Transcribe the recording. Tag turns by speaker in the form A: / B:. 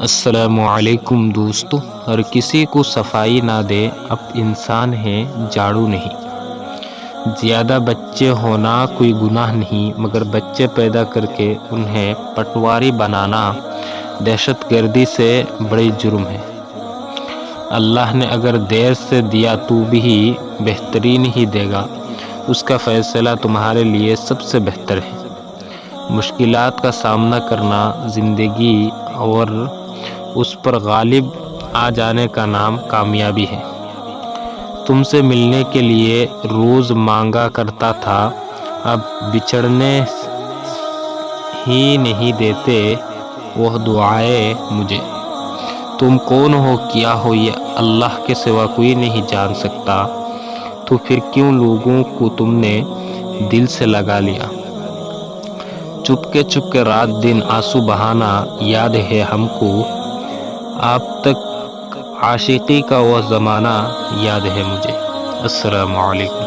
A: السلام علیکم دوستو، ہر کسی کو صفائی نہ دے اب انسان ہے جھاڑو نہیں۔ زیادہ بچے ہونا کوئی گناہ نہیں، مگر بچے پیدا کر کے انہیں پٹواری بنانا دہشت گردی سے بڑی جرم ہے۔ اللہ نے اگر دیر سے دیا تو بھی بہترین ہی دے گا، اس کا فیصلہ تمہارے لیے سب سے بہتر ہے۔ مشکلات کا سامنا کرنا زندگی اور اس پر غالب آ جانے کا نام کامیابی ہے۔ تم سے ملنے کے لیے روز مانگا کرتا تھا، اب بچھڑنے ہی نہیں دیتے وہ دعائیں مجھے۔ تم کون ہو کیا ہو یہ اللہ کے سوا کوئی نہیں جان سکتا، تو پھر کیوں لوگوں کو تم نے دل سے لگا لیا؟ چپ کے رات دن آنسو بہانا یاد ہے ہم کو، اب تک عاشقی کا وہ زمانہ یاد ہے مجھے۔ السلام علیکم۔